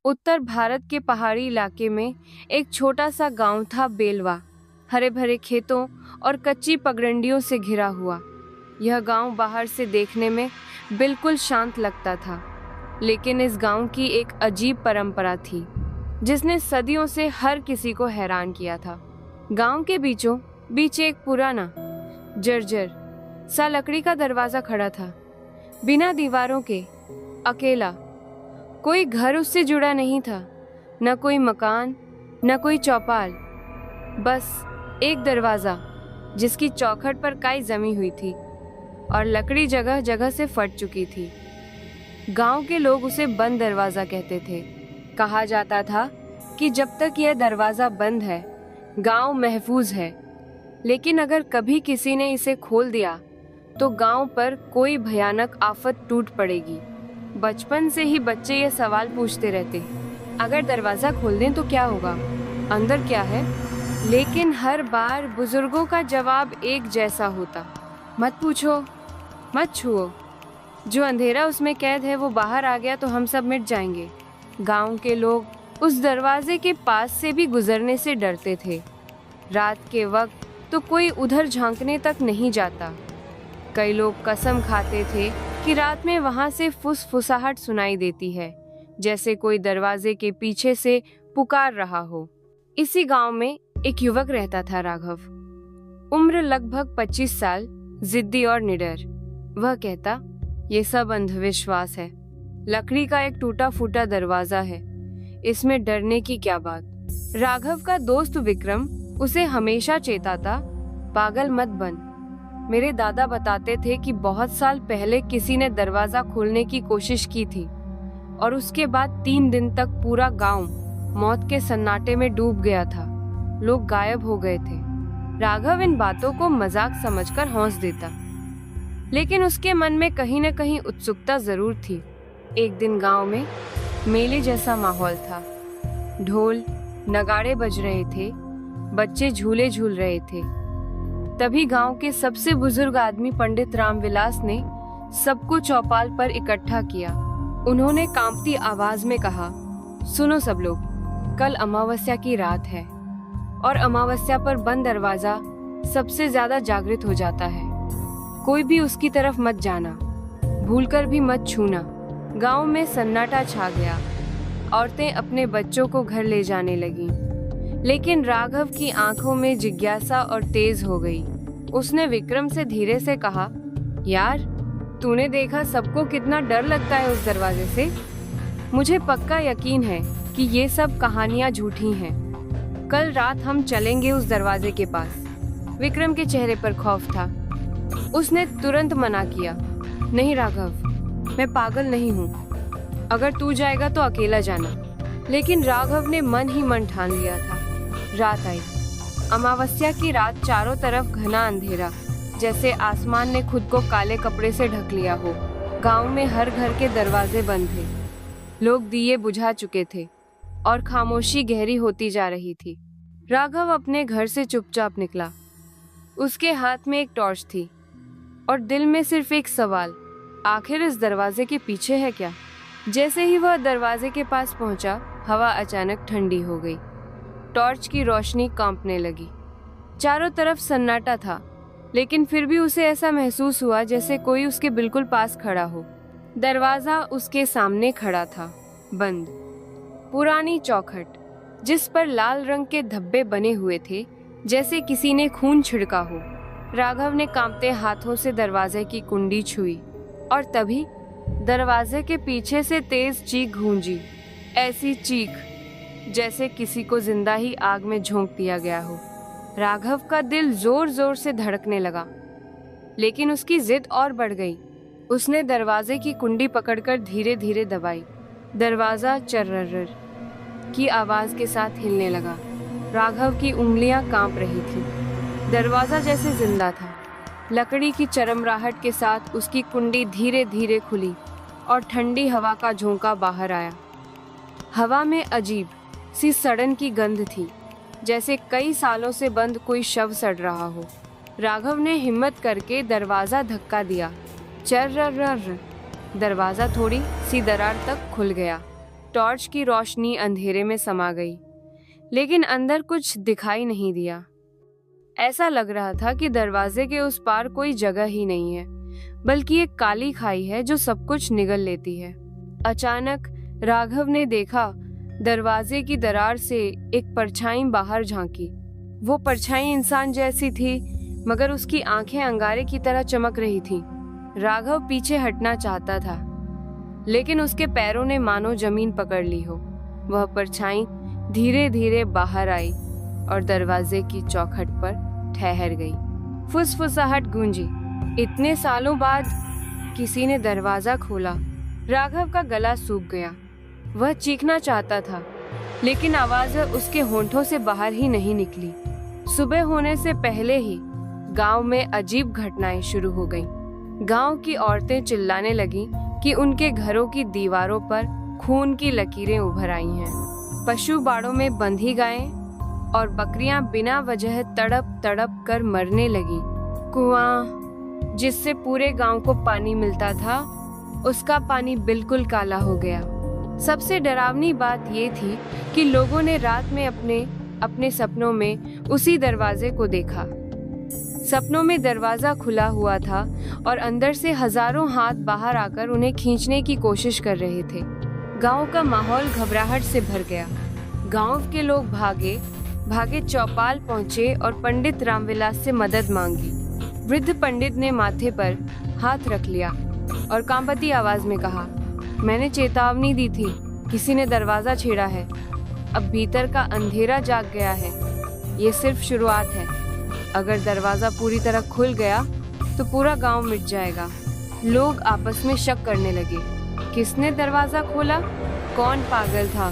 उत्तर भारत के पहाड़ी इलाके में एक छोटा सा गांव था, बेलवा। हरे भरे खेतों और कच्ची पगडंडियों से घिरा हुआ यह गांव बाहर से देखने में बिल्कुल शांत लगता था, लेकिन इस गांव की एक अजीब परंपरा थी जिसने सदियों से हर किसी को हैरान किया था। गांव के बीचों बीच एक पुराना जर्जर सा लकड़ी का दरवाजा खड़ा था, बिना दीवारों के, अकेला। कोई घर उससे जुड़ा नहीं था, न कोई मकान, न कोई चौपाल, बस एक दरवाजा जिसकी चौखट पर काई जमी हुई थी और लकड़ी जगह जगह से फट चुकी थी। गांव के लोग उसे बंद दरवाजा कहते थे। कहा जाता था कि जब तक यह दरवाजा बंद है, गांव महफूज है, लेकिन अगर कभी किसी ने इसे खोल दिया तो गांव पर कोई भयानक आफत टूट पड़ेगी। बचपन से ही बच्चे ये सवाल पूछते रहते, अगर दरवाजा खोल दें तो क्या होगा, अंदर क्या है? लेकिन हर बार बुजुर्गों का जवाब एक जैसा होता, मत पूछो, मत छुओ। जो अंधेरा उसमें कैद है वो बाहर आ गया तो हम सब मिट जाएंगे। गांव के लोग उस दरवाजे के पास से भी गुजरने से डरते थे। रात के वक्त तो कोई उधर झांकने तक नहीं जाता। कई लोग कसम खाते थे कि रात में वहां से फुसफुसाहट सुनाई देती है, जैसे कोई दरवाजे के पीछे से पुकार रहा हो। इसी गांव में एक युवक रहता था, राघव। उम्र लगभग 25 साल, जिद्दी और निडर। वह कहता, ये सब अंधविश्वास है। लकड़ी का एक टूटा फूटा दरवाजा है, इसमें डरने की क्या बात। राघव का दोस्त विक्रम उसे हमेशा चेताता, पागल मत बन। मेरे दादा बताते थे कि बहुत साल पहले किसी ने दरवाजा खोलने की कोशिश की थी और उसके बाद 3 दिन तक पूरा गांव मौत के सन्नाटे में डूब गया था। लोग गायब हो गए थे। राघव इन बातों को मजाक समझकर हंस देता, लेकिन उसके मन में कहीं न कहीं उत्सुकता जरूर थी। एक दिन गांव में मेले जैसा माहौल था। ढोल नगाड़े बज रहे थे, बच्चे झूले झूल रहे थे। तभी गांव के सबसे बुजुर्ग आदमी पंडित रामविलास ने सबको चौपाल पर इकट्ठा किया। उन्होंने कांपती आवाज में कहा, सुनो सब लोग, कल अमावस्या की रात है और अमावस्या पर बंद दरवाजा सबसे ज्यादा जागृत हो जाता है। कोई भी उसकी तरफ मत जाना, भूलकर भी मत छूना। गांव में सन्नाटा छा गया। औरतें अपने बच्चों को घर ले जाने लगीं। लेकिन राघव की आंखों में जिज्ञासा और तेज हो गई। उसने विक्रम से धीरे से कहा, यार, तूने देखा सबको कितना डर लगता है उस दरवाजे से। मुझे पक्का यकीन है कि ये सब कहानियां झूठी हैं। कल रात हम चलेंगे उस दरवाजे के पास। विक्रम के चेहरे पर खौफ था। उसने तुरंत मना किया, नहीं राघव, मैं पागल नहीं हूँ। अगर तू जाएगा तो अकेला जाना। लेकिन राघव ने मन ही मन ठान लिया था। रात आई। अमावस्या की रात, चारों तरफ घना अंधेरा, जैसे आसमान ने खुद को काले कपड़े से ढक लिया हो। गांव में हर घर के दरवाजे बंद थे। लोग दिए बुझा चुके थे और खामोशी गहरी होती जा रही थी। राघव अपने घर से चुपचाप निकला। उसके हाथ में एक टॉर्च थी और दिल में सिर्फ एक सवाल, आखिर इस दरवाजे के पीछे है क्या? जैसे ही वह दरवाजे के पास पहुंचा, हवा अचानक ठंडी हो गई। टॉर्च की रोशनी कांपने लगी। चारों तरफ सन्नाटा था, लेकिन फिर भी उसे ऐसा महसूस हुआ जैसे कोई उसके बिल्कुल पास खड़ा हो। दरवाजा उसके सामने खड़ा था, बंद। पुरानी चौखट, जिस पर लाल रंग के धब्बे बने हुए थे, जैसे किसी ने खून छिड़का हो। राघव ने कांपते हाथों से दरवाजे की कुंडी छुई और तभी दरवाजे के पीछे से तेज चीख गूंजी। ऐसी चीख जैसे किसी को जिंदा ही आग में झोंक दिया गया हो। राघव का दिल जोर जोर से धड़कने लगा, लेकिन उसकी जिद और बढ़ गई। उसने दरवाजे की कुंडी पकड़कर धीरे धीरे दबाई। दरवाजा चर्रर की आवाज के साथ हिलने लगा। राघव की उंगलियां कांप रही थी। दरवाजा जैसे जिंदा था। लकड़ी की चरमराहट के साथ उसकी कुंडी धीरे धीरे खुली और ठंडी हवा का झोंका बाहर आया। हवा में अजीब सी सड़न की गंध थी, जैसे कई सालों से बंद कोई शव सड़ रहा हो। राघव ने हिम्मत करके दरवाजा धक्का दिया। चर्रर। दरवाजा थोड़ी सी दरार तक खुल गया। टॉर्च की रोशनी अंधेरे में समा गई, लेकिन अंदर कुछ दिखाई नहीं दिया। ऐसा लग रहा था कि दरवाजे के उस पार कोई जगह ही नहीं है, बल्कि एक काली खाई है जो सब कुछ निगल लेती है। अचानक राघव ने देखा दरवाजे की दरार से एक परछाई बाहर झांकी। वो परछाई इंसान जैसी थी, मगर उसकी आंखें अंगारे की तरह चमक रही थी। राघव पीछे हटना चाहता था, लेकिन उसके पैरों ने मानो जमीन पकड़ ली हो। वह परछाई धीरे धीरे बाहर आई और दरवाजे की चौखट पर ठहर गई। फुसफुसाहट गूंजी। इतने सालों बाद किसी ने दरवाजा खोला। राघव का गला सूख गया। वह चीखना चाहता था, लेकिन आवाज उसके होंठों से बाहर ही नहीं निकली। सुबह होने से पहले ही गांव में अजीब घटनाएं शुरू हो गईं। गांव की औरतें चिल्लाने लगीं कि उनके घरों की दीवारों पर खून की लकीरें उभर आई हैं। पशु बाड़ों में बंधी गायें और बकरियां बिना वजह तड़प तड़प कर मरने लगीं। कुआं जिससे पूरे गांव को पानी मिलता था, उसका पानी बिल्कुल काला हो गया। सबसे डरावनी बात ये थी कि लोगों ने रात में अपने सपनों में उसी दरवाजे को देखा। सपनों में दरवाजा खुला हुआ था और अंदर से हजारों हाथ बाहर आकर उन्हें खींचने की कोशिश कर रहे थे। गांव का माहौल घबराहट से भर गया। गांव के लोग भागे भागे चौपाल पहुंचे और पंडित रामविलास से मदद मांगी। वृद्ध पंडित ने माथे पर हाथ रख लिया और कांपती आवाज में कहा, मैंने चेतावनी दी थी, किसी ने दरवाजा छेड़ा है। अब भीतर का अंधेरा जाग गया है। ये सिर्फ शुरुआत है। अगर दरवाजा पूरी तरह खुल गया तो पूरा गांव मिट जाएगा। लोग आपस में शक करने लगे। किसने दरवाजा खोला? कौन पागल था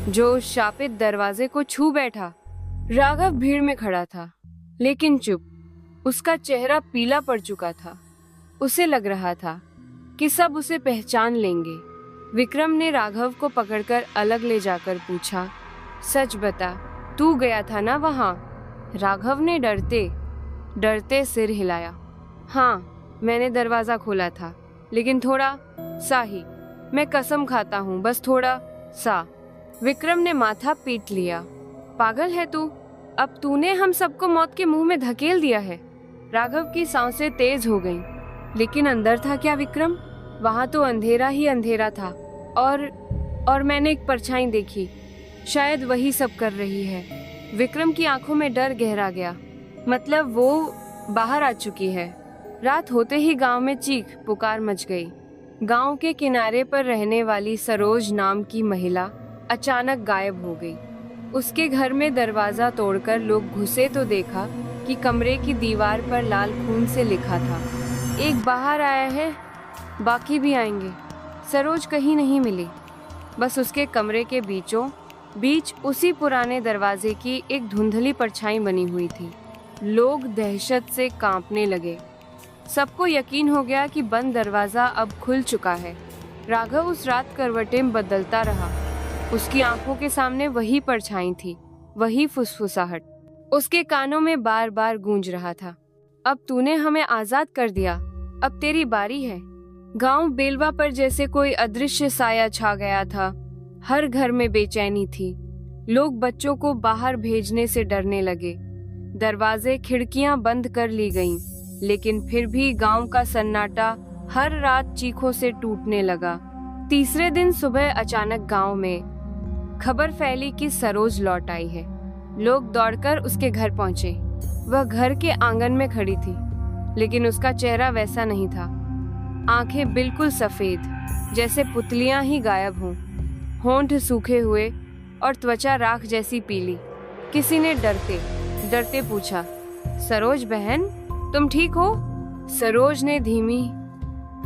जो उस शापित दरवाजे को छू बैठा? राघव भीड़ में खड़ा था, लेकिन चुप। उसका चेहरा पीला पड़ चुका था। उसे लग रहा था कि सब उसे पहचान लेंगे। विक्रम ने राघव को पकड़कर अलग ले जाकर पूछा, सच बता, तू गया था ना वहां? राघव ने डरते डरते सिर हिलाया। हाँ, मैंने दरवाजा खोला था, लेकिन थोड़ा सा ही। मैं कसम खाता हूँ, बस थोड़ा सा। विक्रम ने माथा पीट लिया। पागल है तू? अब तूने हम सबको मौत के मुंह में धकेल दिया है। राघव की सांसें तेज हो गईं। लेकिन अंदर था क्या विक्रम? वहां तो अंधेरा ही अंधेरा था। और मैंने एक परछाई देखी। शायद वही सब कर रही है। विक्रम की आंखों में डर गहरा गया। मतलब वो बाहर आ चुकी है। रात होते ही गांव में चीख पुकार मच गई। गांव के किनारे पर रहने वाली सरोज नाम की महिला अचानक गायब हो गई। उसके घर में दरवाजा तोड़कर लोग घुसे तो देखा कि कमरे की दीवार पर लाल खून से लिखा था, एक बाहर आया है, बाकी भी आएंगे। सरोज कहीं नहीं मिली। बस उसके कमरे के बीचों बीच उसी पुराने दरवाजे की एक धुंधली परछाई बनी हुई थी। लोग दहशत से कांपने लगे। सबको यकीन हो गया कि बंद दरवाजा अब खुल चुका है। राघव उस रात करवटें बदलता रहा। उसकी आंखों के सामने वही परछाई थी, वही फुसफुसाहट। उसके कानों में बार बार गूंज रहा था, अब तूने हमें आजाद कर दिया, अब तेरी बारी है। गांव बेलवा पर जैसे कोई अदृश्य साया छा गया था। हर घर में बेचैनी थी। लोग बच्चों को बाहर भेजने से डरने लगे। दरवाजे खिड़कियां बंद कर ली गईं, लेकिन फिर भी गांव का सन्नाटा हर रात चीखों से टूटने लगा। तीसरे दिन सुबह अचानक गांव में खबर फैली कि सरोज लौट आई है। लोग दौड़कर उसके घर पहुंचे। वह घर के आंगन में खड़ी थी, लेकिन उसका चेहरा वैसा नहीं था। आंखें बिल्कुल सफेद, जैसे पुतलियां ही गायब हों। होंठ सूखे हुए और त्वचा राख जैसी पीली। किसी ने डरते डरते पूछा, सरोज बहन, तुम ठीक हो? सरोज ने धीमी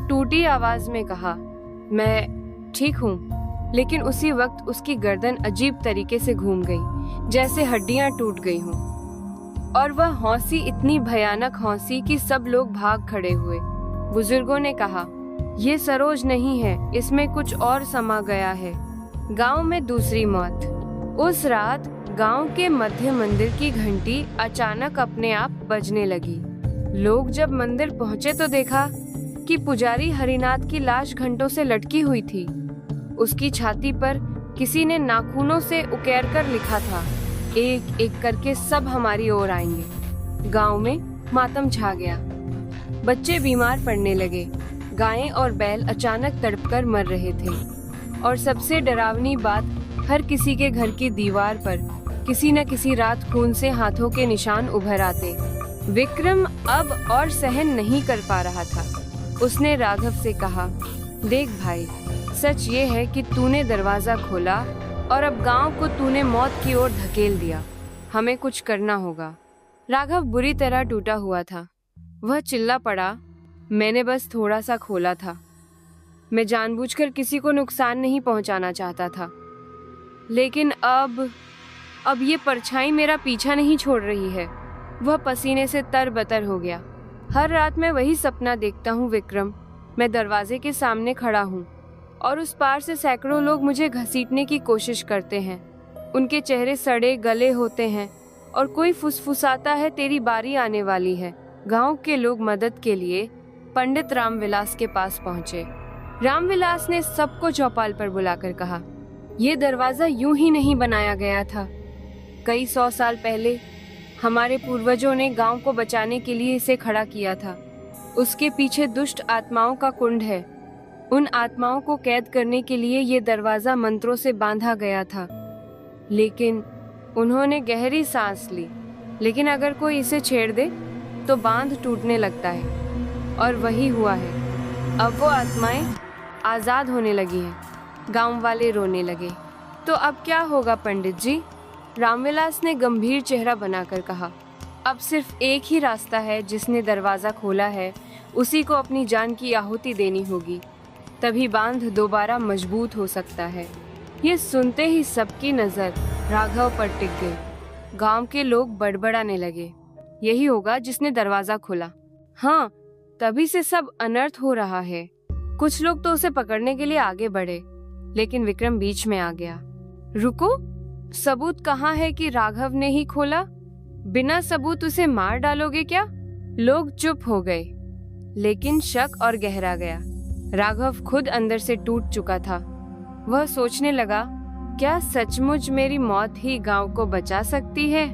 टूटी आवाज में कहा, मैं ठीक हूँ। लेकिन उसी वक्त उसकी गर्दन अजीब तरीके से घूम गई, जैसे हड्डियां टूट गई हों। और वह हौंसी इतनी भयानक हौंसी कि सब लोग भाग खड़े हुए। बुजुर्गों ने कहा, ये सरोज नहीं है, इसमें कुछ और समा गया है। गांव में दूसरी मौत। उस रात गांव के मध्य मंदिर की घंटी अचानक अपने आप बजने लगी। लोग जब मंदिर पहुंचे तो देखा कि पुजारी हरिनाथ की लाश घंटों से लटकी हुई थी। उसकी छाती पर किसी ने नाखूनों से उकेर कर लिखा था, एक एक करके सब हमारी ओर आएंगे। गांव में मातम छा गया। बच्चे बीमार पड़ने लगे। गायें और बैल अचानक तड़पकर मर रहे थे। और सबसे डरावनी बात, हर किसी के घर की दीवार पर किसी न किसी रात खून से हाथों के निशान उभर आते। विक्रम अब और सहन नहीं कर पा रहा था। उसने राघव से कहा, देख भाई, सच ये है कि तूने दरवाजा खोला और अब गांव को तूने मौत की ओर धकेल दिया। हमें कुछ करना होगा। राघव बुरी तरह टूटा हुआ था। वह चिल्ला पड़ा, मैंने बस थोड़ा सा खोला था। मैं जानबूझकर किसी को नुकसान नहीं पहुंचाना चाहता था। लेकिन अब ये परछाई मेरा पीछा नहीं छोड़ रही है। वह पसीने से तरबतर हो गया। हर रात मैं वही सपना देखता हूँ विक्रम। मैं दरवाजे के सामने खड़ा हूँ और उस पार से सैकड़ों लोग मुझे घसीटने की कोशिश करते हैं। उनके चेहरे सड़े गले होते हैं और कोई फुसफुसाता है, तेरी बारी आने वाली है। गांव के लोग मदद के लिए पंडित रामविलास के पास पहुंचे। रामविलास ने सबको चौपाल पर बुलाकर कहा, यह दरवाजा यूं ही नहीं बनाया गया था। कई 100 साल पहले हमारे पूर्वजों ने गांव को बचाने के लिए इसे खड़ा किया था। उसके पीछे दुष्ट आत्माओं का कुंड है। उन आत्माओं को कैद करने के लिए ये दरवाजा मंत्रों से बांधा गया था। लेकिन उन्होंने गहरी सांस ली। लेकिन अगर कोई इसे छेड़ दे तो बांध टूटने लगता है। और वही हुआ है। अब वो आत्माएं आजाद होने लगी हैं। गांव वाले रोने लगे। तो अब क्या होगा पंडित जी? रामविलास ने गंभीर चेहरा बनाकर कहा, अब सिर्फ एक ही रास्ता है। जिसने दरवाजा खोला है उसी को अपनी जान की आहुति देनी होगी, तभी बांध दोबारा मजबूत हो सकता है। ये सुनते ही सबकी नजर राघव पर टिक गई। गांव के लोग बड़बड़ाने लगे, यही होगा जिसने दरवाजा खोला। हाँ, तभी से सब अनर्थ हो रहा है। कुछ लोग तो उसे पकड़ने के लिए आगे बढ़े, लेकिन विक्रम बीच में आ गया। रुको, सबूत कहाँ है कि राघव ने ही खोला? बिना सबूत उसे मार डालोगे क्या? लोग चुप हो गए, लेकिन शक और गहरा गया। राघव खुद अंदर से टूट चुका था। वह सोचने लगा, क्या सचमुच मेरी मौत ही गांव को बचा सकती है?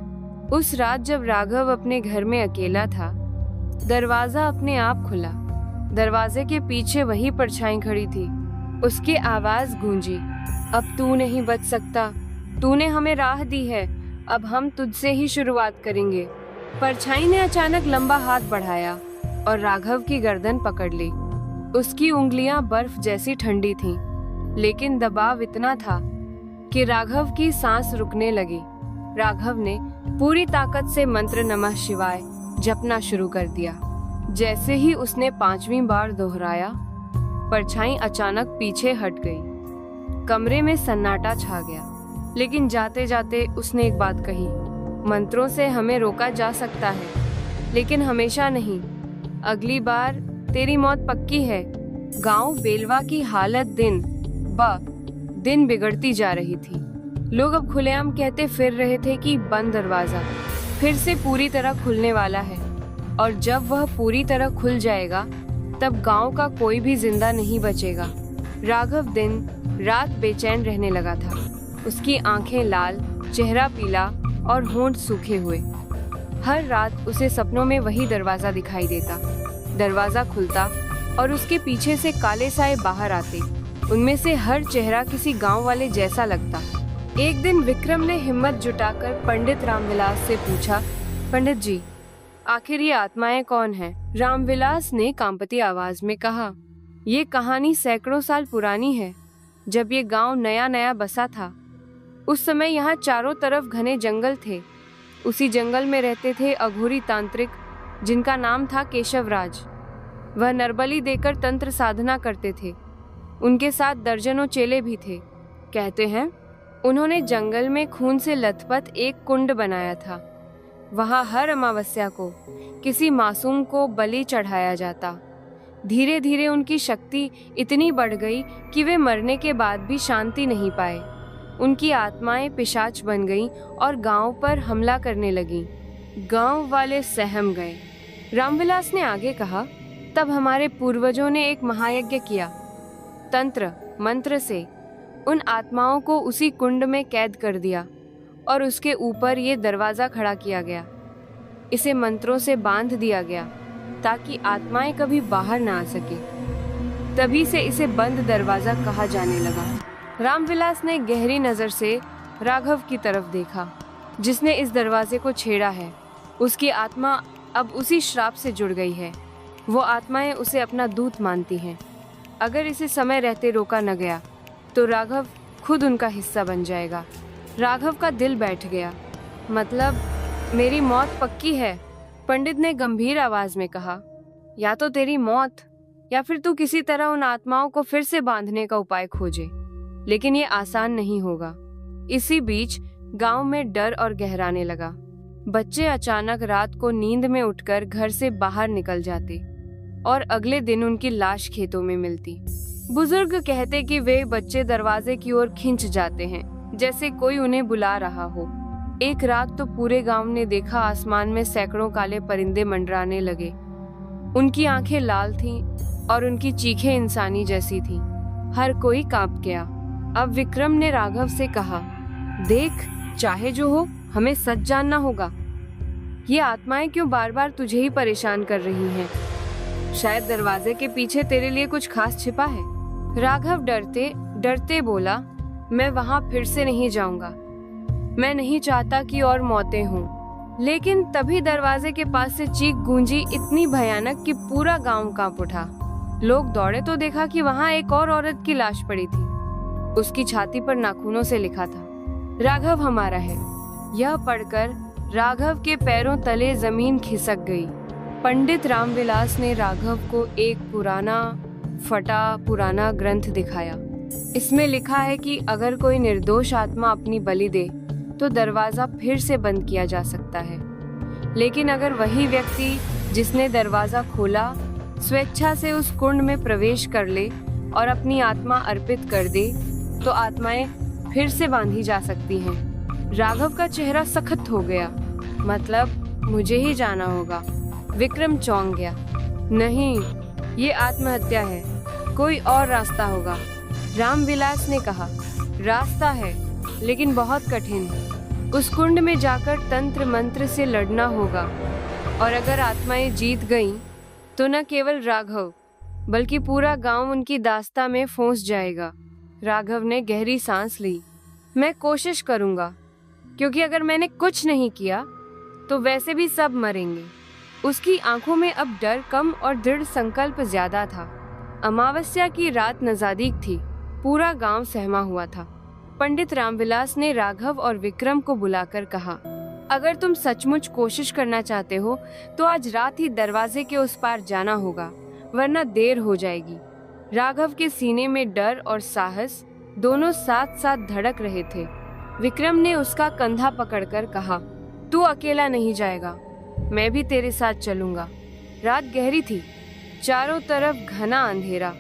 उस रात जब राघव अपने घर में अकेला था, दरवाजा अपने आप खुला। दरवाजे के पीछे वही परछाई खड़ी थी। उसकी आवाज गूंजी, अब तू नहीं बच सकता। तूने हमें राह दी है, अब हम तुझसे ही शुरुआत करेंगे। परछाई ने अचानक लंबा हाथ बढ़ाया और राघव की गर्दन पकड़ ली। उसकी उंगलियां बर्फ जैसी ठंडी थीं, लेकिन दबाव इतना था कि राघव की सांस रुकने लगी। राघव ने पूरी ताकत से मंत्र नमः शिवाय जपना शुरू कर दिया। जैसे ही उसने 5वीं बार दोहराया, परछाई अचानक पीछे हट गई। कमरे में सन्नाटा छा गया। लेकिन जाते जाते उसने एक बात कही, मंत्रों से हमें रोका जा सकता है, लेकिन हमेशा नहीं। अगली बार तेरी मौत पक्की है। गांव बेलवा की हालत दिन ब दिन बिगड़ती जा रही थी। लोग अब खुलेआम कहते फिर रहे थे कि बंद दरवाजा फिर से पूरी तरह खुलने वाला है, और जब वह पूरी तरह खुल जाएगा तब गांव का कोई भी जिंदा नहीं बचेगा। राघव दिन रात बेचैन रहने लगा था। उसकी आंखें लाल, चेहरा पीला और होंठ सूखे हुए। हर रात उसे सपनों में वही दरवाजा दिखाई देता। दरवाजा खुलता और उसके पीछे से काले साए बाहर आते। उनमें से हर चेहरा किसी गांव वाले जैसा लगता। एक दिन विक्रम ने हिम्मत जुटाकर पंडित रामविलास से पूछा, पंडित जी, आखिर ये आत्माएं कौन हैं? रामविलास ने कांपती आवाज में कहा, ये कहानी सैकड़ों साल पुरानी है। जब ये गांव नया नया बसा था, उस समय यहाँ चारों तरफ घने जंगल थे। उसी जंगल में रहते थे अघोरी तांत्रिक, जिनका नाम था केशवराज। वह नरबली देकर तंत्र साधना करते थे। उनके साथ दर्जनों चेले भी थे। कहते हैं उन्होंने जंगल में खून से लथपथ एक कुंड बनाया था। वहाँ हर अमावस्या को किसी मासूम को बलि चढ़ाया जाता। धीरे धीरे उनकी शक्ति इतनी बढ़ गई कि वे मरने के बाद भी शांति नहीं पाए। उनकी आत्माएं पिशाच बन गईं और गांव पर हमला करने लगीं। गांव वाले सहम गए। रामविलास ने आगे कहा, तब हमारे पूर्वजों ने एक महायज्ञ किया। तंत्र मंत्र से उन आत्माओं को उसी कुंड में कैद कर दिया और उसके ऊपर ये दरवाजा खड़ा किया गया। इसे मंत्रों से बांध दिया गया ताकि आत्माएं कभी बाहर ना आ सके। तभी से इसे बंद दरवाजा कहा जाने लगा। रामविलास ने गहरी नजर से राघव की तरफ देखा, जिसने इस दरवाजे को छेड़ा है। उसकी आत्मा अब उसी श्राप से जुड़ गई है। वो आत्माएं उसे अपना दूत मानती हैं। अगर इसे समय रहते रोका न गया तो राघव खुद उनका हिस्सा बन जाएगा। राघव का दिल बैठ गया। मतलब मेरी मौत पक्की है, पंडित ने गंभीर आवाज में कहा। या तो तेरी मौत या फिर तू किसी तरह उन आत्माओं को फिर से बांधने का उपाय खोजे, लेकिन ये आसान नहीं होगा। इसी बीच गांव में डर और गहराने लगा। बच्चे अचानक रात को नींद में उठकर घर से बाहर निकल जाते और अगले दिन उनकी लाश खेतों में मिलती। बुजुर्ग कहते कि वे बच्चे दरवाजे की ओर खिंच जाते हैं, जैसे कोई उन्हें बुला रहा हो। एक रात तो पूरे गांव ने देखा, आसमान में सैकड़ों काले परिंदे मंडराने लगे। उनकी आंखें लाल थीं और उनकी चीखें इंसानी जैसी थीं। हर कोई कांप गया। अब विक्रम ने राघव से कहा, देख, चाहे जो हो, हमें सच जानना होगा। ये आत्माएं क्यों बार बार तुझे ही परेशान कर रही हैं? शायद दरवाजे के पीछे तेरे लिए कुछ खास छिपा है। राघव डरते डरते बोला, मैं वहां फिर से नहीं जाऊंगा। मैं नहीं चाहता कि और मौतें हों। लेकिन तभी दरवाजे के पास से चीख गूंजी, इतनी भयानक कि पूरा गांव कांप उठा। लोग दौड़े तो देखा कि वहां एक और औरत की लाश पड़ी थी। उसकी छाती पर नाखूनों से लिखा था, राघव हमारा है। यह पढ़कर राघव के पैरों तले जमीन खिसक गई। पंडित रामविलास ने राघव को एक पुराना ग्रंथ दिखाया। इसमें लिखा है कि अगर कोई निर्दोष आत्मा अपनी बलि दे तो दरवाजा फिर से बंद किया जा सकता है। लेकिन अगर वही व्यक्ति जिसने दरवाजा खोला स्वेच्छा से उस कुंड में प्रवेश कर ले और अपनी आत्मा अर्पित कर दे तो आत्माएं फिर से बांधी जा सकती हैं। राघव का चेहरा सख्त हो गया। मतलब मुझे ही जाना होगा। विक्रम चौंक गया। नहीं, ये आत्महत्या है, कोई और रास्ता होगा। रामविलास ने कहा, रास्ता है लेकिन बहुत कठिन। उस कुंड में जाकर तंत्र मंत्र से लड़ना होगा, और अगर आत्माएं जीत गईं तो न केवल राघव बल्कि पूरा गांव उनकी दास्ता में फंस जाएगा। राघव ने गहरी सांस ली। मैं कोशिश करूंगा, क्योंकि अगर मैंने कुछ नहीं किया तो वैसे भी सब मरेंगे। उसकी आंखों में अब डर कम और दृढ़ संकल्प ज्यादा था। अमावस्या की रात नज़दीक थी। पूरा गांव सहमा हुआ था। पंडित रामविलास ने राघव और विक्रम को बुलाकर कहा, अगर तुम सचमुच कोशिश करना चाहते हो तो आज रात ही दरवाजे के उस पार जाना होगा, वरना देर हो जाएगी। राघव के सीने में डर और साहस दोनों साथ साथ धड़क रहे थे। विक्रम ने उसका कंधा पकड़कर कहा, तू अकेला नहीं जाएगा, मैं भी तेरे साथ चलूंगा। रात गहरी थी, चारों तरफ घना अंधेरा,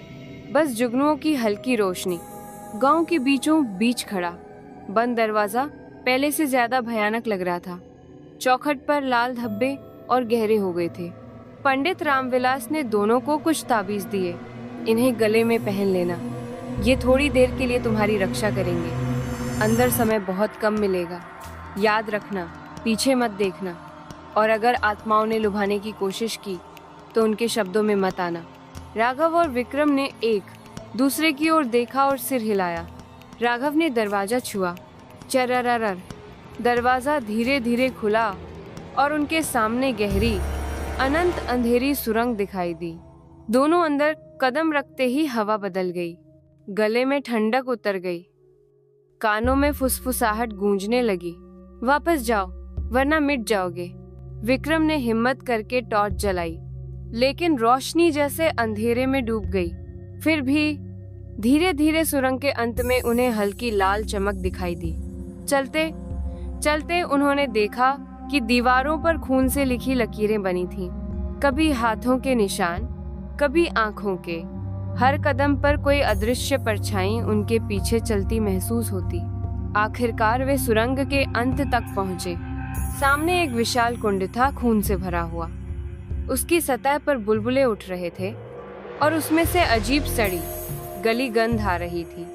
बस जुगनुओं की हल्की रोशनी। गांव के बीचों बीच खड़ा बंद दरवाजा पहले से ज्यादा भयानक लग रहा था। चौखट पर लाल धब्बे और गहरे हो गए थे। पंडित रामविलास ने दोनों को कुछ ताबीज दिए। इन्हें गले में पहन लेना, ये थोड़ी देर के लिए तुम्हारी रक्षा करेंगे। अंदर समय बहुत कम मिलेगा। याद रखना, पीछे मत देखना, और अगर आत्माओं ने लुभाने की कोशिश की तो उनके शब्दों में मत आना। राघव और विक्रम ने एक दूसरे की ओर देखा और सिर हिलाया। राघव ने दरवाजा छुआ। चरररर, दरवाजा धीरे धीरे खुला और उनके सामने गहरी अनंत अंधेरी सुरंग दिखाई दी। दोनों अंदर कदम रखते ही हवा बदल गई। गले में ठंडक उतर गई। कानों में फुसफुसाहट गूंजने लगी। वापस जाओ वरना मिट जाओगे। विक्रम ने हिम्मत करके टॉर्च जलाई, लेकिन रोशनी जैसे अंधेरे में डूब गई। फिर भी धीरे धीरे सुरंग के अंत में उन्हें हल्की लाल चमक दिखाई दी। चलते चलते उन्होंने देखा कि दीवारों पर खून से लिखी लकीरें बनी थीं। कभी हाथों के निशान, कभी आंखों के। हर कदम पर कोई अदृश्य परछाई उनके पीछे चलती महसूस होती। आखिरकार वे सुरंग के अंत तक पहुंचे। सामने एक विशाल कुंड था, खून से भरा हुआ। उसकी सतह पर बुलबुले उठ रहे थे और उसमें से अजीब सड़ी गली गंध आ रही थी।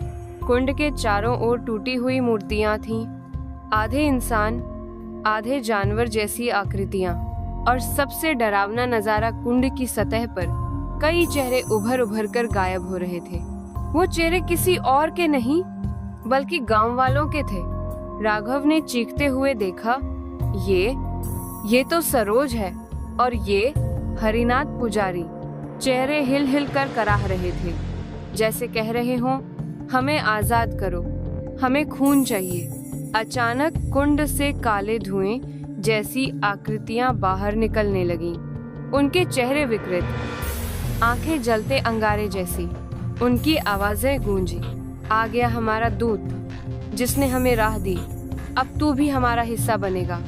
कुंड के चारों ओर टूटी हुई मूर्तियां थीं, आधे इंसान आधे जानवर जैसी आकृतियां, और सबसे डरावना नजारा कुंड की सतह पर कई चेहरे उभर उभर कर गायब हो रहे थे। वो चेहरे किसी और के नहीं बल्कि गांव वालों के थे। राघव ने चीखते हुए देखा, ये तो सरोज है और ये हरिनाथ पुजारी। चेहरे हिल हिल कर कराह रहे थे, जैसे कह रहे हों, हमें आजाद करो, हमें खून चाहिए। अचानक कुंड से काले धुएं जैसी आकृतियां बाहर निकलने लगीं। उनके चेहरे विकृत, आंखें जलते अंगारे जैसी। उनकी आवाजें गूंजी, आ गया हमारा दूत, जिसने हमें राह दी। अब तू भी हमारा हिस्सा बनेगा।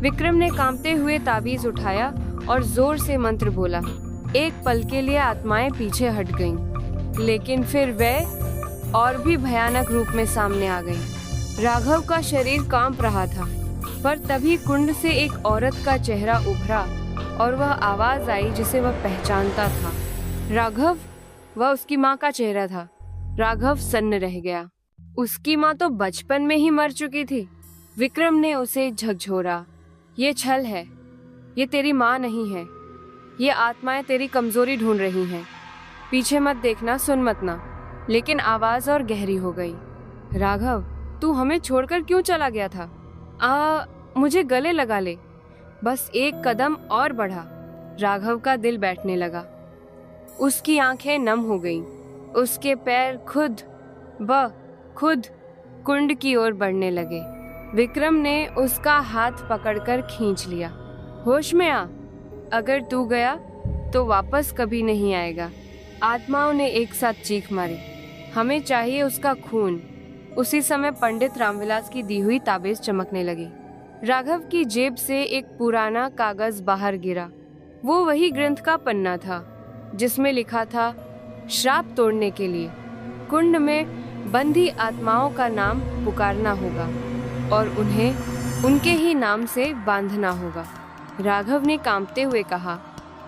विक्रम ने कांपते हुए ताबीज उठाया और जोर से मंत्र बोला। एक पल के लिए आत्माएं पीछे हट गईं, लेकिन फिर वह और भी भयानक रूप में सामने आ गईं। राघव का शरीर कांप रहा था, पर तभी कुंड से एक औरत का चेहरा उभरा और वह आवाज आई जिसे वह पहचानता था। राघव, वह उसकी माँ का चेहरा था। राघव सन्न रह गया। उसकी माँ तो बचपन में ही मर चुकी थी। विक्रम ने उसे झकझोरा। ये छल है, ये तेरी माँ नहीं है। ये आत्माएं तेरी कमजोरी ढूंढ रही हैं। पीछे मत देखना, सुन मत ना। लेकिन आवाज और गहरी हो गई। राघव, तू हमें छोड़कर क्यों चला गया था? मुझे गले लगा ले, बस एक कदम और बढ़ा। राघव का दिल बैठने लगा। उसकी आंखें नम हो गईं। उसके पैर खुद कुंड की ओर बढ़ने लगे। विक्रम ने उसका हाथ पकड़कर खींच लिया। होश में आ, अगर तू गया तो वापस कभी नहीं आएगा। आत्माओं ने एक साथ चीख मारी। हमें चाहिए उसका खून। उसी समय पंडित रामविलास की दी हुई ताबीज चमकने लगी। राघव की जेब से एक पुराना कागज बाहर गिरा। वो वही ग्रंथ का पन्ना था जिसमें लिखा था, श्राप तोड़ने के लिए कुंड में बंदी आत्माओं का नाम पुकारना होगा और उन्हें उनके ही नाम से बांधना होगा। राघव ने कांपते हुए कहा,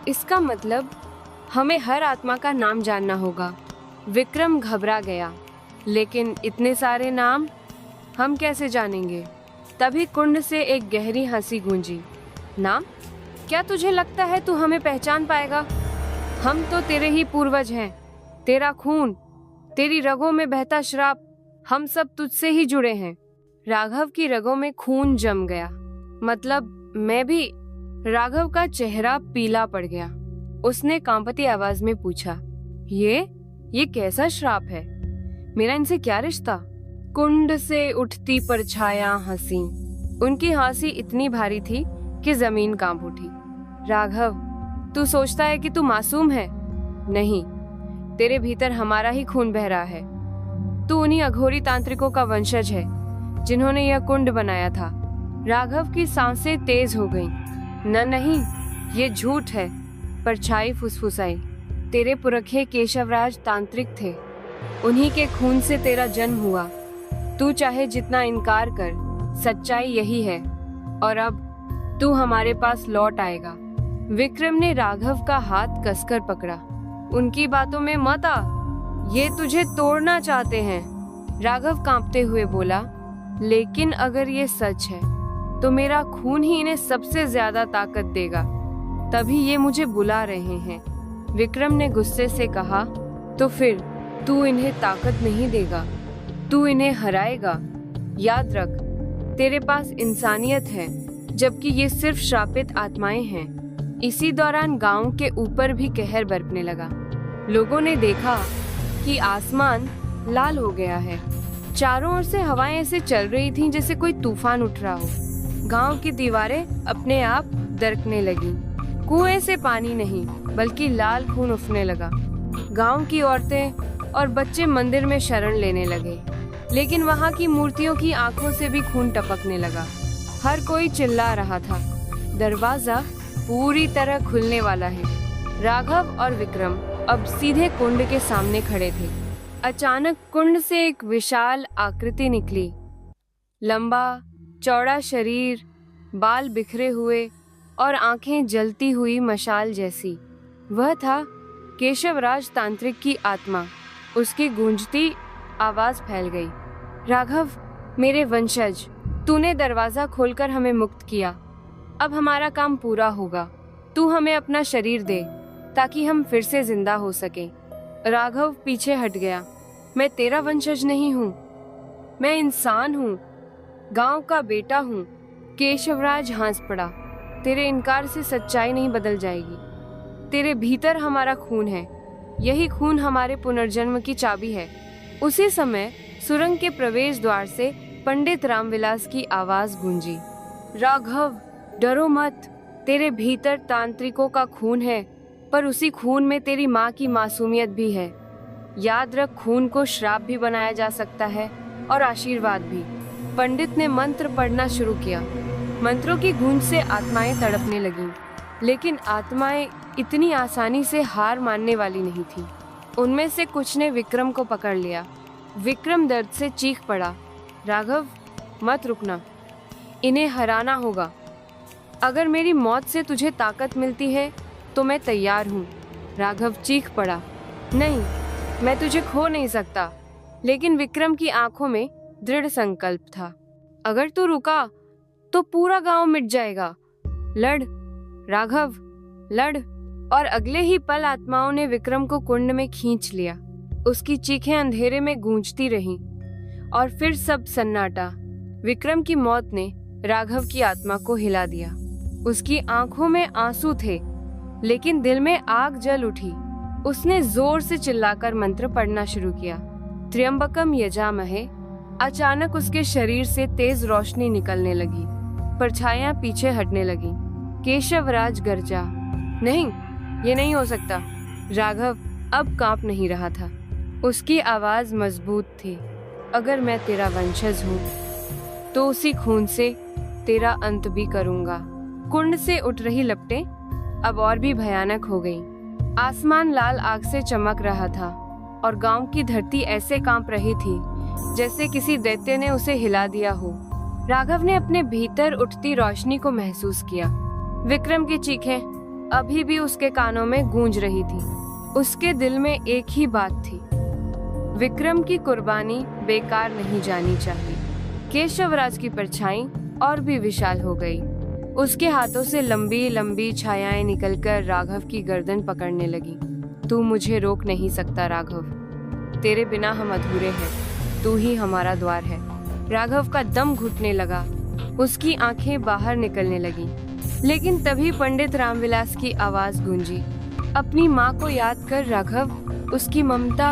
इसका मतलब हमें हर आत्मा का नाम जानना होगा। विक्रम घबरा गया, लेकिन इतने सारे नाम हम कैसे जानेंगे? तभी कुंड से एक गहरी हंसी गूंजी। नाम? क्या तुझे लगता है तू हमें पहचान पाएगा? हम तो तेरे ही पूर्वज हैं। तेरा खून, तेरी रगों में बहता श्राप, हम सब तुझसे ही जुड़े हैं। राघव की रगों में खून जम गया। मतलब मैं भी? राघव का चेहरा पीला पड़ गया। उसने कांपती आवाज में पूछा, ये कैसा श्राप है? मेरा इनसे क्या रिश्ता? कुंड से उठती परछायां हंसी। उनकी हंसी इतनी भारी थी कि जमीन कांप उठी। राघव, तू सोचता है कि तू मासूम है? नहीं, तेरे भीतर हमारा ही खून बह रहा है। तू उन्हीं अघोरी तांत्रिकों का वंशज है जिन्होंने यह कुंड बनाया था। राघव की सांसें तेज हो गईं। नहीं, ये झूठ है। परछाई फुसफुसाई। तेरे पुरखे केशवराज तांत्रिक थे। उन्हीं के खून से तेरा जन्म हुआ। तू चाहे जितना इनकार कर, सच्चाई यही है। और अब तू हमारे पास लौट आएगा। विक्रम ने राघव का हाथ कसकर पकड़ा। उनकी बातों में मत आ, ये तुझे तोड़ना चाहते हैं। राघव कांपते हुए बोला, लेकिन अगर ये सच है तो मेरा खून ही इन्हें सबसे ज्यादा ताकत देगा। तभी ये मुझे बुला रहे हैं। विक्रम ने गुस्से से कहा, तो फिर तू इन्हें ताकत नहीं देगा, तू इन्हें हराएगा। याद रख, तेरे पास इंसानियत है, जबकि ये सिर्फ श्रापित आत्माएं हैं। इसी दौरान गांव के ऊपर भी कहर बरपने लगा। लोगों ने देखा कि आसमान लाल हो गया है। चारों ओर से हवाएं ऐसे चल रही थीं जैसे कोई तूफान उठ रहा हो। गांव की दीवारें अपने आप दरकने लगीं। कुएं से पानी नहीं बल्कि लाल खून उफने लगा। गांव की औरतें और बच्चे मंदिर में शरण लेने लगे, लेकिन वहां की मूर्तियों की आंखों से भी खून टपकने लगा। हर कोई चिल्ला रहा था, दरवाजा पूरी तरह खुलने वाला है। राघव और विक्रम अब सीधे कुंड के सामने खड़े थे। अचानक कुंड से एक विशाल आकृति निकली। लंबा चौड़ा शरीर, बाल बिखरे हुए और आंखें जलती हुई मशाल जैसी। वह था केशवराज तांत्रिक की आत्मा। उसकी गूंजती आवाज फैल गई। राघव, मेरे वंशज, तूने दरवाजा खोलकर हमें मुक्त किया। अब हमारा काम पूरा होगा। तू हमें अपना शरीर दे ताकि हम फिर से जिंदा हो सकें। राघव पीछे हट गया। मैं तेरा वंशज नहीं हूँ, मैं इंसान हूँ, गांव का बेटा हूँ। केशवराज हंस पड़ा। तेरे इनकार से सच्चाई नहीं बदल जाएगी। तेरे भीतर हमारा खून है, यही खून हमारे पुनर्जन्म की चाबी है। उसी समय सुरंग के प्रवेश द्वार से पंडित रामविलास की आवाज गूंजी। राघव, डरो मत। तेरे भीतर तांत्रिकों का खून है, पर उसी खून में तेरी माँ की मासूमियत भी है। याद रख, खून को श्राप भी बनाया जा सकता है और आशीर्वाद भी। पंडित ने मंत्र पढ़ना शुरू किया। मंत्रों की गूंज से आत्माएं तड़पने लगीं, लेकिन आत्माएं इतनी आसानी से हार मानने वाली नहीं थी। उनमें से कुछ ने विक्रम को पकड़ लिया। विक्रम दर्द से चीख पड़ा। राघव, मत रुकना, इन्हें हराना होगा। अगर मेरी मौत से तुझे ताकत मिलती है तो मैं तैयार हूँ। राघव चीख पड़ा। नहीं, मैं तुझे खो नहीं सकता। लेकिन विक्रम की आंखों में दृढ़ संकल्प था। अगर तू रुका तो पूरा गांव मिट जाएगा। लड़ राघव, लड़। और अगले ही पल आत्माओं ने विक्रम को कुंड में खींच लिया। उसकी चीखें अंधेरे में गूंजती रहीं और फिर सब सन्नाटा। विक्रम की मौत ने राघव की आत्मा को हिला दिया। उसकी आंखों में आंसू थे, लेकिन दिल में आग जल उठी। उसने जोर से चिल्लाकर मंत्र पढ़ना शुरू किया। त्र्यंबकम यजामहे। अचानक उसके शरीर से तेज रोशनी निकलने लगी। परछाइयां पीछे हटने लगी। केशवराज गरजा। नहीं, ये नहीं हो सकता। राघव अब कांप नहीं रहा था। उसकी आवाज मजबूत थी। अगर मैं तेरा वंशज हूँ तो उसी खून से तेरा अंत भी करूंगा। कुंड से उठ रही लपटें अब और भी भयानक हो गईं। आसमान लाल आग से चमक रहा था और गांव की धरती ऐसे कांप रही थी जैसे किसी दैत्य ने उसे हिला दिया हो। राघव ने अपने भीतर उठती रोशनी को महसूस किया। विक्रम की चीखें अभी भी उसके कानों में गूंज रही थी। उसके दिल में एक ही बात थी, विक्रम की कुर्बानी बेकार नहीं जानी चाहिए। केशवराज की परछाई और भी विशाल हो गई। उसके हाथों से लंबी लंबी छायाएं निकलकर राघव की गर्दन पकड़ने लगी। तू मुझे रोक नहीं सकता राघव, तेरे बिना हम अधूरे हैं, तू ही हमारा द्वार है। राघव का दम घुटने लगा, उसकी आंखें बाहर निकलने लगीं। लेकिन तभी पंडित रामविलास की आवाज गूंजी। अपनी माँ को याद कर राघव, उसकी ममता,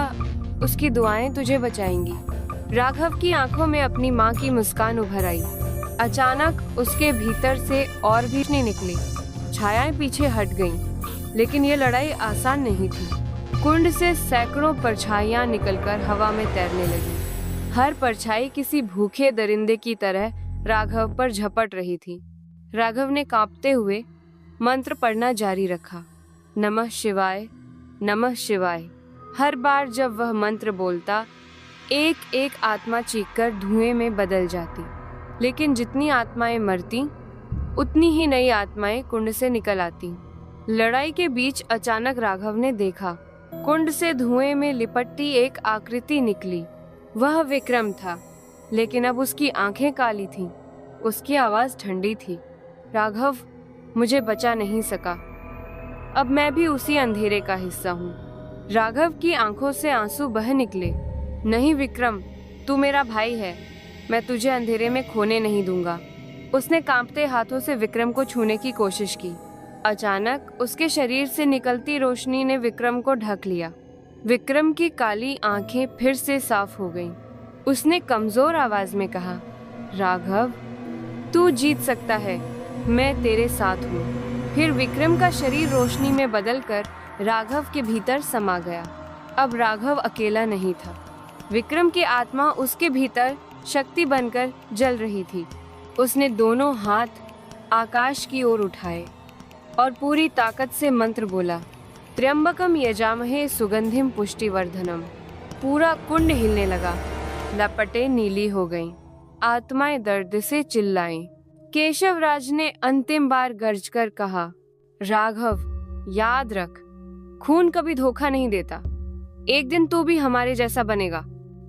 उसकी दुआएं तुझे बचाएंगी। राघव की आंखों में अपनी माँ की मुस्कान उभर आई। अचानक उसके भीतर से और भी रोशनी निकली। छायाएं पीछे हट गईं, लेकिन ये लड़ाई आसान नहीं थी। कुंड से सैकड़ों परछाइयां निकलकर हवा में तैरने लगी। हर परछाई किसी भूखे दरिंदे की तरह राघव पर झपट रही थी। राघव ने कांपते हुए मंत्र पढ़ना जारी रखा। नमः शिवाय, नमः शिवाय। हर बार जब वह मंत्र बोलता, एक एक आत्मा चीखकर धुएं में बदल जाती। लेकिन जितनी आत्माएं मरती, उतनी ही नई आत्माएं कुंड से निकल आती। लड़ाई के बीच अचानक राघव ने देखा, कुंड से धुएं में लिपटती एक आकृति निकली। वह विक्रम था, लेकिन अब उसकी आंखें काली थीं, उसकी आवाज ठंडी थी। राघव, मुझे बचा नहीं सका, अब मैं भी उसी अंधेरे का हिस्सा हूँ। राघव की आंखों से आंसू बह निकले। नहीं विक्रम, तू मेरा भाई है, मैं तुझे अंधेरे में खोने नहीं दूंगा। उसने कांपते हाथों से विक्रम को छूने की कोशिश की। अचानक उसके शरीर से निकलती रोशनी ने विक्रम को ढक लिया। विक्रम की काली आंखें फिर से साफ हो गईं। उसने कमजोर आवाज में कहा, राघव, तू जीत सकता है, मैं तेरे साथ हूँ। फिर विक्रम का शरीर रोशनी में बदलकर राघव के भीतर समा गया। अब राघव अकेला नहीं था। विक्रम की आत्मा उसके भीतर शक्ति बनकर जल रही थी। उसने दोनों हाथ आकाश की ओर उठाए और पूरी ताकत से मंत्र बोला, त्र्यंबकम यजामहे सुगंधिम पुष्टिवर्धनम। पूरा कुंड हिलने लगा। लपटें नीली हो गईं। आत्माएं दर्द से चिल्लाईं। केशवराज ने अंतिम बार गर्ज कर कहा, राघव, याद रख, खून कभी धोखा नहीं देता। एक दिन तू भी हमारे जैसा बनेगा।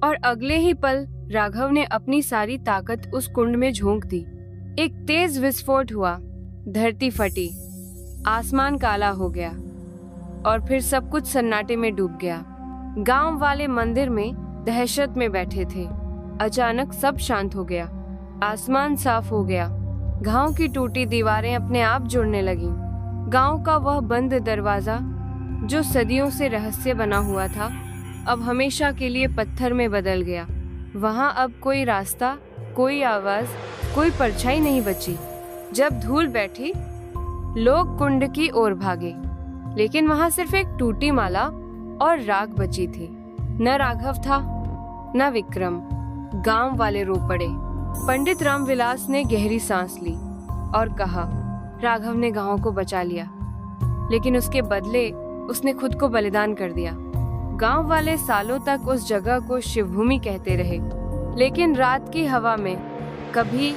और अगले ही पल राघव ने अपनी सारी ताकत उस कुंड में झोंक दी। एक तेज विस्फोट हुआ, धरती फटी, आसमान काला हो गया और फिर सब कुछ सन्नाटे में डूब गया। गांव वाले मंदिर में दहशत में बैठे थे। अचानक सब शांत हो गया, आसमान साफ हो गया, गांव की टूटी दीवारें अपने आप जुड़ने लगीं। गांव का वह बंद दरवाजा जो सदियों से रहस्य बना हुआ था, अब हमेशा के लिए पत्थर में बदल गया। वहां अब कोई रास्ता, कोई आवाज, कोई परछाई नहीं बची। जब धूल बैठी, लोग कुंड की ओर भागे, लेकिन वहां सिर्फ एक टूटी माला और राख बची थी। न राघव था, न विक्रम। गांव वाले रो पड़े। पंडित रामविलास ने गहरी सांस ली और कहा, राघव ने गांव को बचा लिया, लेकिन उसके बदले उसने खुद को बलिदान कर दिया। गांव वाले सालों तक उस जगह को शिवभूमि कहते रहे, लेकिन रात की हवा में कभी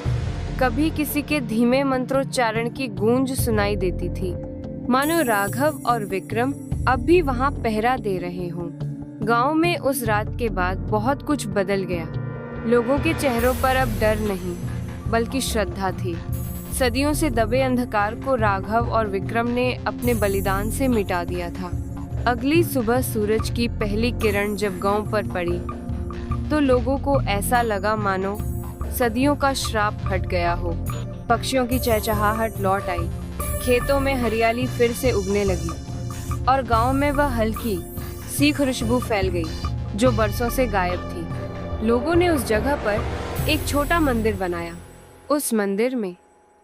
कभी किसी के धीमे मंत्रोच्चारण की गूंज सुनाई देती थी, मानो राघव और विक्रम अब भी वहां पहरा दे रहे हों। गांव में उस रात के बाद बहुत कुछ बदल गया। लोगों के चेहरों पर अब डर नहीं, बल्कि श्रद्धा थी। सदियों से दबे अंधकार को राघव और विक्रम ने अपने बलिदान से मिटा दिया था। अगली सुबह सूरज की पहली किरण जब गांव पर पड़ी, तो लोगों को ऐसा लगा मानो सदियों का श्राप हट गया हो। पक्षियों की चहचहाहट लौट आई, खेतों में हरियाली फिर से उगने लगी और गांव में वह हल्की सी खुशबू फैल गई जो बरसों से गायब थी। लोगों ने उस जगह पर एक छोटा मंदिर बनाया। उस मंदिर में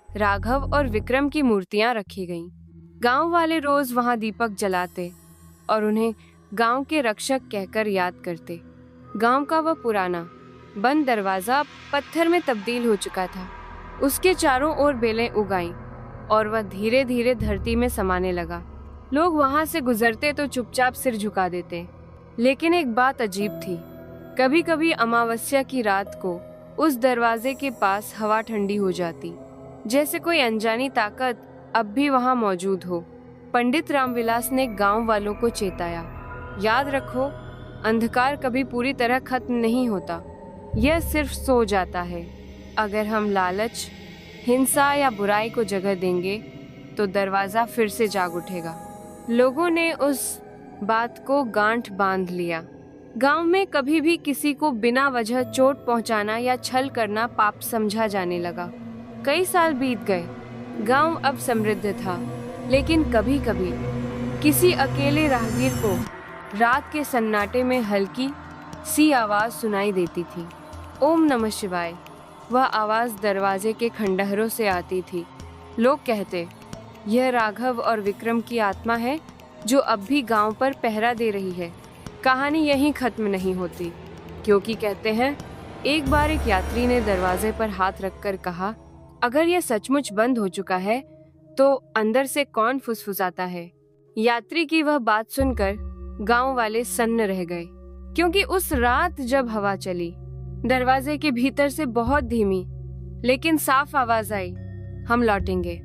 राघव और विक्रम की मूर्तियां रखी गईं। गांव वाले रोज वहां दीपक जलाते और उन्हें गांव के रक्षक कहकर याद करते। गांव का वह पुराना बंद दरवाजा पत्थर में तब्दील हो चुका था। उसके चारों ओर बेलें उगाईं और वह धीरे धीरे धरती में समाने लगा। लोग वहां से गुजरते तो चुपचाप सिर झुका देते, लेकिन एक बात अजीब थी। कभी कभी अमावस्या की रात को उस दरवाजे के पास हवा ठंडी हो जाती, जैसे कोई अनजानी ताकत अब भी वहां मौजूद हो। पंडित रामविलास ने गांव वालों को चेताया, याद रखो, अंधकार कभी पूरी तरह खत्म नहीं होता, यह सिर्फ सो जाता है। अगर हम लालच, हिंसा या बुराई को जगह देंगे तो दरवाजा फिर से जाग उठेगा। लोगों ने उस बात को गांठ बांध लिया। गांव में कभी भी किसी को बिना वजह चोट पहुंचाना या छल करना पाप समझा जाने लगा। कई साल बीत गए, गांव अब समृद्ध था, लेकिन कभी कभी किसी अकेले राहगीर को रात के सन्नाटे में हल्की सी आवाज सुनाई देती थी, ओम नमः शिवाय। वह आवाज दरवाजे के खंडहरों से आती थी। लोग कहते, यह राघव और विक्रम की आत्मा है जो अब भी गांव पर पहरा दे रही है। कहानी यहीं खत्म नहीं होती, क्योंकि कहते हैं, एक बार एक यात्री ने दरवाजे पर हाथ रखकर कहा, अगर यह सचमुच बंद हो चुका है तो अंदर से कौन फुसफुसाता है। यात्री की वह बात सुनकर गांव वाले सन्न रह गए, क्योंकि उस रात जब हवा चली, दरवाजे के भीतर से बहुत धीमी लेकिन साफ आवाज आई, हम लौटेंगे।